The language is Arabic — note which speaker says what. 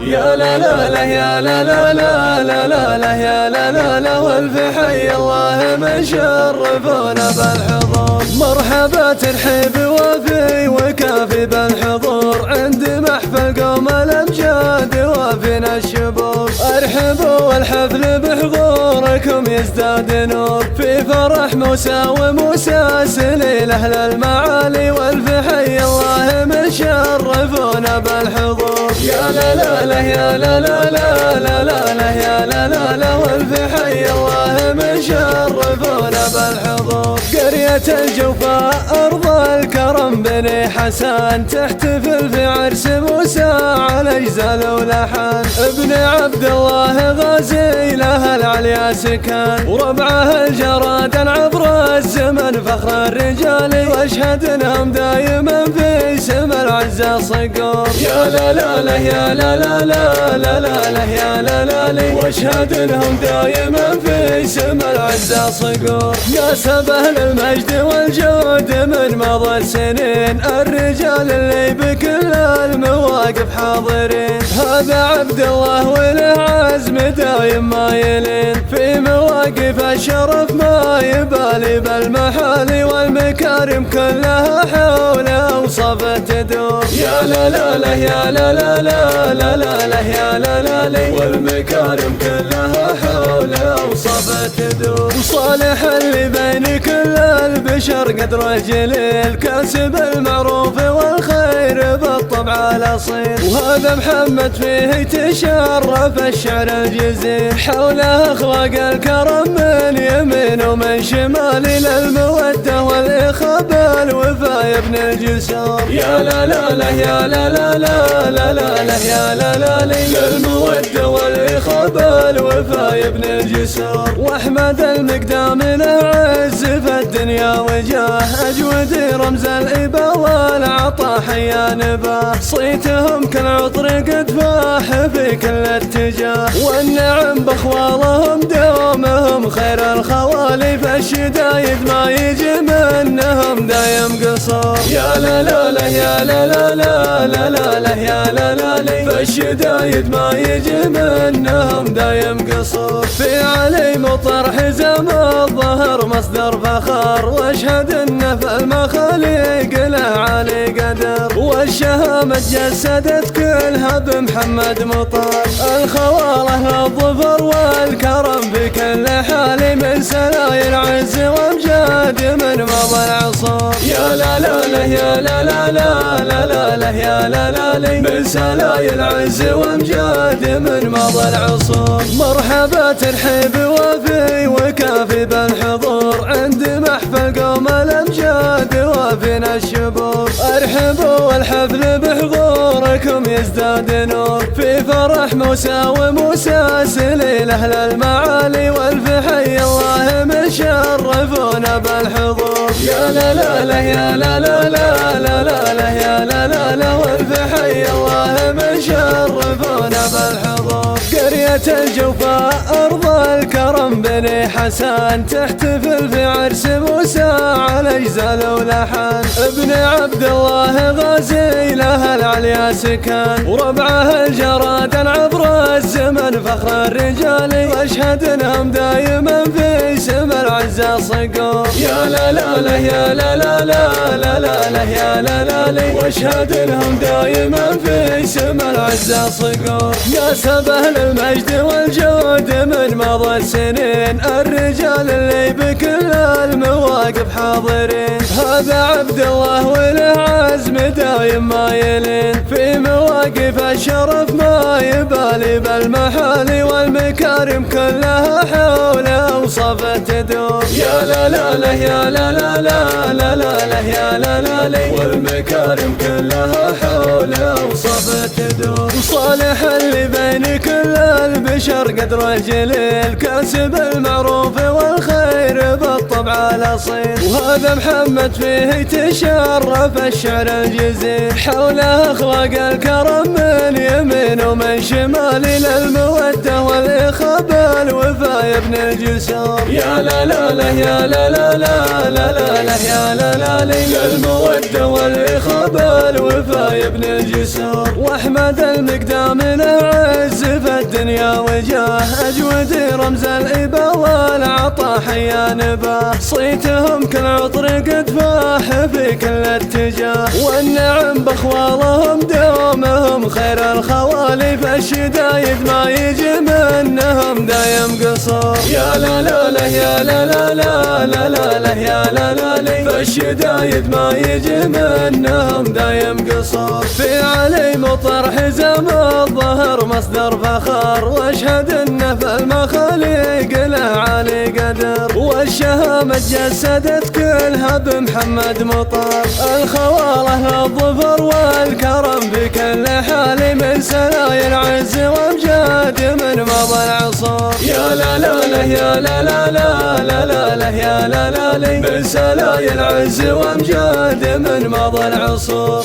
Speaker 1: يا لا لا لا يا لا لا لا لا لا لا يا لا لا لا والف حي الله مشرفونا بالحضور. مرحبا ترحيب وافي وكافي بالحضور عند محفل قوم الامجاد وافينا الشبور. ارحبوا والحفل بحضوركم يزداد نور في فرح موسى وموسى سليل اهل المعالي والف حي الله مشرفونا بالحضور. يا لا لا لا يا لا لا لا لا لا لا يا لا لا لا والف حي الله مشرفونا بالحضور. قرية الجوفاء أرض الكرم بني حسن تحتفل في عرس موسى على أجزال ولحن. ابن عبد الله غازي له العليا سكن وربعه الجراد عبر الزمن فخر الرجال واشهد انهم دايما في سم العزة صقور. يا لا لا لا يا لا لا لا لا لا لا يا لا لا لا واشهد انهم دايما في سم العزة صقور. ناسب اهل المجد والجود من مضى السنين الرجال اللي بكل المواقف حاضرين. هذا عبد الله وله عزم دايم مايلين في مواقف الشرف ما يبالي بالمحالي والمكارم كلها حوله وصفه تدور. يا لا لا لا يا لا لا لا لا لا لا يا لا لا لا والمكارم كلها حوله وصفه تدور. صالح اللي بين كل البشر قد رجل الكسب المعروف والخير بالطبع الاصيل. وهذا محمد فيه تشرف الشعر الجزيل حوله اخلاق الكرم من يمين ومن شمال للموده والاخاء الوفاء يا ابن الجسور. يا لا لا لا يا لا لا لا لا لا لا يا لا لا لا للموده والاخاء الوفاء يا ابن الجسور. واحمد المقدام له عز في الدنيا وجاه اجود رمز الابا والعطاء حيا نباه. صيتهم كالعطر قد فاح في كل اتجاه والنعم باخوالهم دومهم خير الخوالي فالشدايد ما يجي منهم دايم قصور. يا لا لا لا يا لا لا لا لا لا لا يا لا لا لا فالشدايد ما يجي منهم دايم قصور. في علي مطر حزام الظهر مصدر فخر واشهد انه في المخاليق له علي قدر والشهامة جسدت كلها بمحمد مطر. الخواله الظفر والكرم بكل حال من سلاي العز وامجاد من مضى العصور. يا لا لا لا يا لا لا لا لا لا لا يا لا لا لا من سلاي العز وامجاد من مضى العصور. مرحبا ترحيب وافي وكافي بالحضور عند محفل قوم الامجاد وافينا الشبور. ارحبوا والحفل بحضوركم يزداد نور في فرح موسى وموسى سليل اهل المعالي والف حي الله مشرفونا بالحضور. يا لا لا لا يا لا لا لا لا لا لا يا لا لا لا والف حي الله مشرفونا بالحضور. قرية الجوفاء أرض الكرم بني حسن تحتفل في عرس موسى على أجزال ولحن. ابن عبد الله غازي له العليا سكن وربعه الجراد عبر الزمن فخر الرجال واشهد انهم دايما في سم العزة صقور. يا لا لا لا يا لا لا لا لا لا لا يا لا لا لا واشهد انهم دايما في سم العزة صقور. ناسب اهل المجد والجود من مضى السنين الرجال اللي بكل المواقف حاضرين. هذا عبد الله وله عزم دايم مايلين في مواقف الشرف ما يبالي بالمحالي والمكارم كلها حوله وصفه تدور. يا لا لا لا يا لا لا لا لا لا لا يا لا لا لا والمكارم كلها حوله وصفه تدور. صالح اللي بين كل البشر قد رجل الكسب المعروف والخير بالطبع الاصيل. وهذا محمد فيه تشرف الشعر الجزيل حوله اخلاق الكرم من يمين ومن شمال للموده والاخاء الوفاء يا ابن الجسور. يا لا لا لا يا لا لا لا لا لا لا يا لا لا لا للموده واللي خاب الوفا يبني الجسور. واحمد المقدام له عز في الدنيا وجاه، اجود رمز الإبا والعطا حيا نباه. صيتهم كل عطر قد فاح في كل اتجاه، والنعم بخوالهم دومهم خير الخوالي. فالشدايد ما يجي منهم دايم قصور. يا لا لا لا يا لا لا لا لا لا لا يا لا لا لي، فالشدايد ما يجي منهم دايم قصور. في علي مطر حزام الظهر مصدر فخر، واشهد انه في المخاليق له عالي قدر. والشهامة جسدت كلها بمحمد مطر، الخواله الظفر والكرم بكل حال. من سلايا العز وامجاد من مضى العصور. يا لا لا لا يا لا لا لا لا لا لا يا لا لا لي، من سلايا العز وامجاد من مضى العصور.